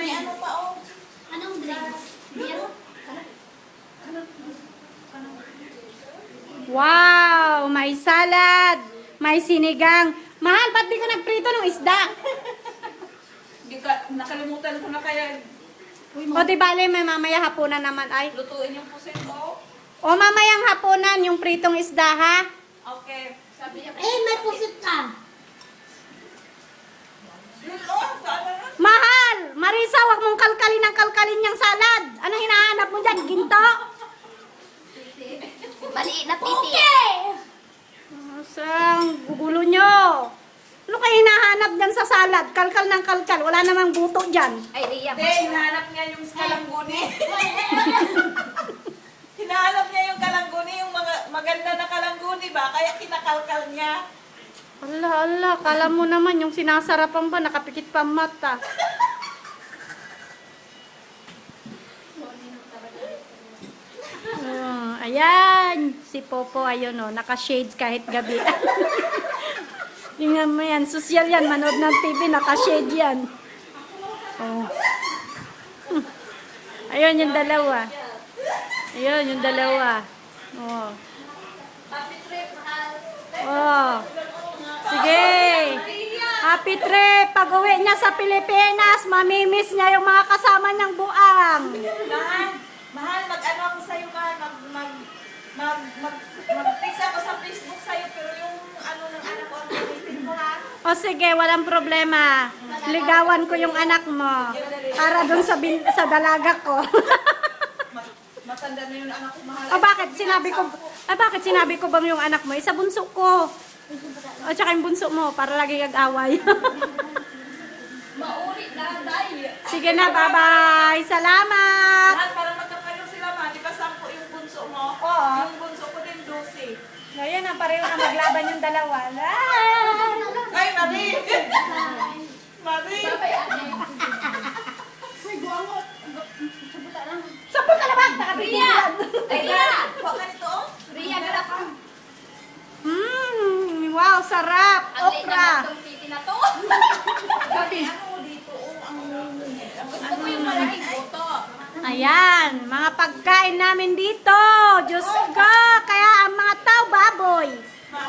may ano pa oh. Anong drinks? Beer? Wow! May salad! May sinigang. Mahal, ba't di ka nagprito ng isda? Nakalimutan ko na kaya O di bale, may mamaya hapunan naman ay. lutuin yung pusit oh. O mamayang hapunan yung pritong isda ha? Okay. Sabi niya, may pusit ka. Yun oh, saan na? Mahal! Marisa, wag mong kalkalin ang kalkalin niyang salad. Ano hinahanap mo dyan? Ginto? Maliit na titi. Sang gugulo nyo. Ano kayo hinahanap dyan sa salad? Kalkal ng kalkal. Wala namang buto dyan. Ay, Ria. Hindi, hinahanap niya yung kalangguni. Hinahanap niya yung kalangguni, yung mga maganda na kalangguni ba? Kaya kinakalkal niya. Ala, kala mo naman yung sinasarapan ba, nakapikit pa ang mata. Ayan, si Popo, ayun o, naka-shades kahit gabi. Tingnan mo yan, social yan, manood ng TV, naka-shade yan. Oh. Ayun yung dalawa. Ayun yung dalawa. Oh. Happy trip, mahal. Oh. Sige. Happy trip. Pag-uwi niya sa Pilipinas, mamimiss niya yung mga kasama niyang buang. Mahal, mag-ano ako sa'yo mahal, mag-text ako sa Facebook sa'yo, pero yung ano ng anak ko, ang mo ha. O sige, walang problema. Ligawan ko yung anak mo. Para dun sa dalaga ko. Matanda na yung anak ko mahal. Bakit sinabi ko bang yung anak mo? Isa bunso ko. O tsaka yung bunso mo, para lagi kag-away. Maulit na, dahil. Sige na, bye-bye. Salamat. Mahal, parang magkakayo sila ma. Di ba 10 yung bunso mo? Oo. Yung bunso ko din 12. Ngayon, ang pareho na maglaban yung dalawa. Ay, Marie! Marie! Sabon ka naman! Nakapitilan! Ay, Ria! Huwag ka nito oh. Ria, gala ka. Wow, sarap! Ang liit Okra! naman tong titi na to. Gabi, ano mo dito oh. Gusto ko yung malaking buto. Ayan, mga pagkain namin dito. Diyos ko! Kaya ang mga tao, baboy.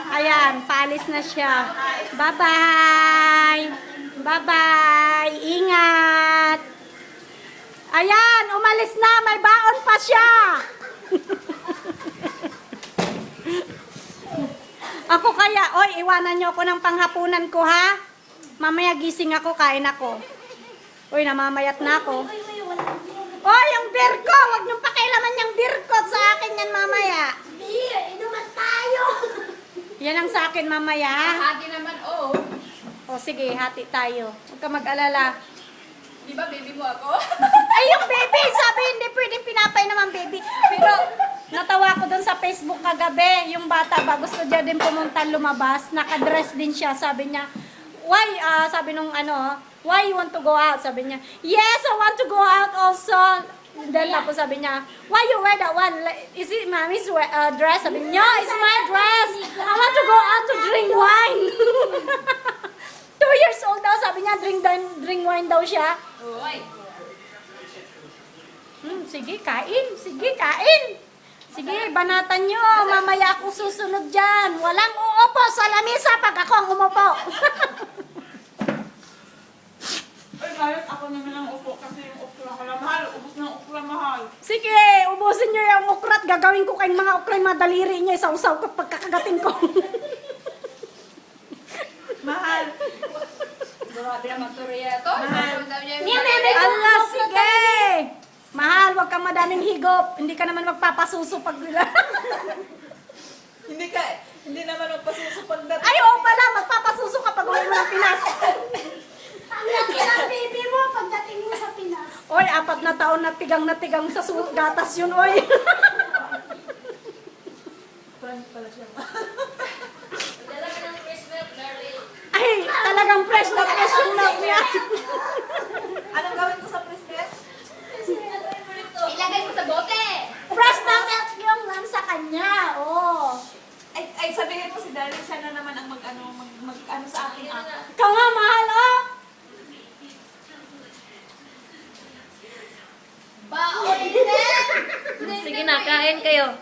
Ayan, paalis na siya. Bye-bye! Bye-bye! Ingat! Ayan, umalis na. May baon pa siya. Ako kaya, oy, iwanan niyo ako ng panghapunan ko, ha? Mamaya gising ako, kain ako. Uy, namamayat na ako. Oy, yung beer ko! Huwag niyong pakialaman yung beer ko. Sa akin yan mamaya. Beer, inuman tayo. Yan ang sa akin mamaya, ha? Hagi naman, oh. O sige, hati tayo. Huwag ka mag-alala. Di ba baby mo ako? Ay, yung baby! Sabi, hindi pwedeng pinapay naman baby. Pero, natawa ko dun sa Facebook kagabi. Yung bata ba, gusto niya din pumunta lumabas. Nakadress din siya. Sabi niya, why, sabi nung ano, why you want to go out? Sabi niya, yes, I want to go out also. Then tapos sabi niya, why you wear that one? Like, is it mommy's dress? Sabi niya, it's my dress. I want to go out to drink wine. 2 years old daw, sabi niya, drink wine daw siya. Uy. Sige, kain. Sige, kain. Sige, banatan nyo. Mamaya ako susunod dyan. Walang uupo sa lamisa pag ako ang umupo. Ay, mahal, ako naman ang upo kasi yung ukra ko na mahal. Ubus ng ukra mahal. Sige, ubusin nyo yung ukrat. Gagawin ko kayong mga ukra yung mga daliri nyo. Isaw-saw ko pagkakagating ko. Mahal. Grabe naman to, Ria. To, Mahal. sasaw daw niya Niya, yung meme, Allah, sige. Mahal, wag kang madaming higop. Hindi ka naman magpapasuso pag... Hindi naman magpasusupag na. Ay, oo pala, magpapasuso ka pag uwi mo ng Pinas. Ang laki ng baby mo pagdating mo sa Pinas. Oy, 4 na taon na tigang sa gatas yun, oy. Friend pala siya. Dala ka ng fresh milk, darling. Ay, talagang fresh na fresh yung milk niya. Anong gawin ko sa presbyt? Ilagay mo sa bote. Fresh na milk yung sa kanya, oh. Ay, sabihin mo si Darren, siya na naman ang mag-ano sa ating ako. Ikaw nga, mahal, oh. Kain kayo.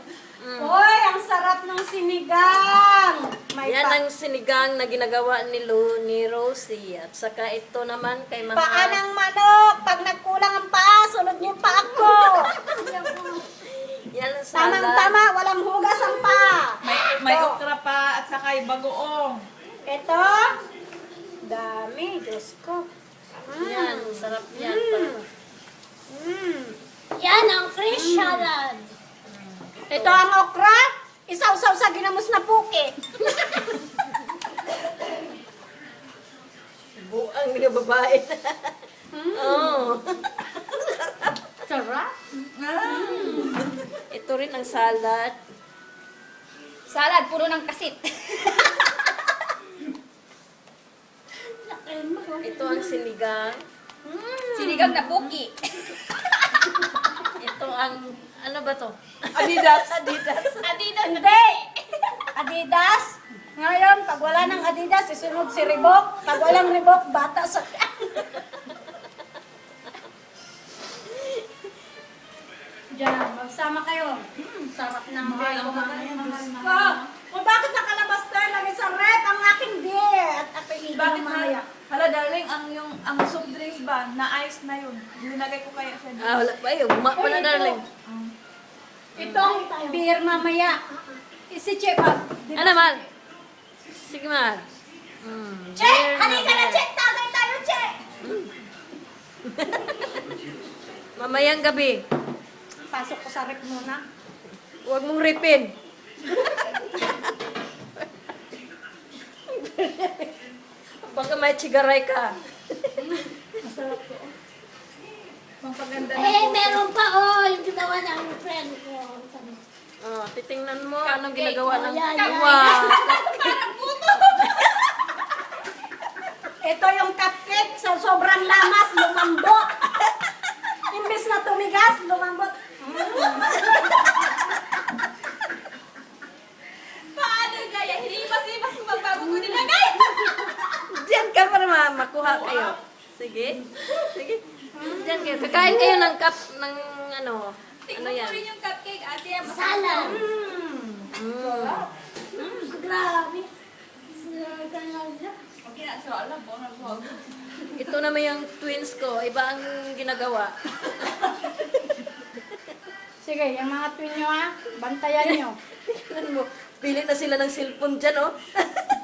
Hoy, ang sarap ng sinigang. May Yan ang sinigang na ginagawa ni Rosie. At saka ito naman kay Mama. paa ng manok. Pag nagkulang ang paa, sunod niyo pa ako. Yan ang salad. Tamang-tama, walang hugas ang paa. May okra pa at saka yung bagoong. Ito, dami, Diyos ko. Yan, sarap yan. Yan ang fish salad. Ito ang okra, isaw-saw sa ginamos na puki. Buang mga babae. Oh. Sarap. Ito rin ang salad. Salad, puro ng kasit. Ito ang sinigang. Sinigang na puki. Ito ang, ano ba to? Adidas. Adidas. Adidas. Hindi. Adidas. Ngayon, pag wala ng Adidas, isunod si Reebok. Pag walang Reebok, bata sa... Diyan, magsama kayo. Sarap ng Mahal beer ang ko, mahal, mga mahal, Diyos mahal. ko. Kung bakit nakalabas tayo lagi sa rep ang aking beer at aking Bakit mamaya. hala darling, ang soft drinks ba, na ice na yun. Nilagay ko kaya siya dito. Ah, wala pa yun. Guma pa na, darling. Itong beer mamaya. Si Chef, Ano, Mal? Sige, Mal. Che, halika na, Che. Tagay tayo, Che. Mamayang gabi. Pasok ko sa rep muna. Huwag mong ripin. Baka may chigaray ka. Pampaganda Eh, meron pa yung ginawa ng friend ko. Oh, titingnan mo anong ginagawa ng Yan, yan. Wow. Ito yung cupcake sa sobrang lamas, lumambot. Imbes na tumigas, lumambot. Paano gaya? Hinipas-hipas kung magbago ko nilagay. Diyan ka para makuha kayo. Sige. Sige. Diyan kayo. Kakain kayo ng cup ng ano. Ano Tingnan yan? ko rin yung cupcake, ate. Salad. Grabe. Okay na, so alam po, nagwag. Ito naman yung twins ko. Iba ang ginagawa. Sige, yung mga twin nyo ha, bantayan nyo. Tingnan mo. Pili na sila ng cellphone dyan, oh.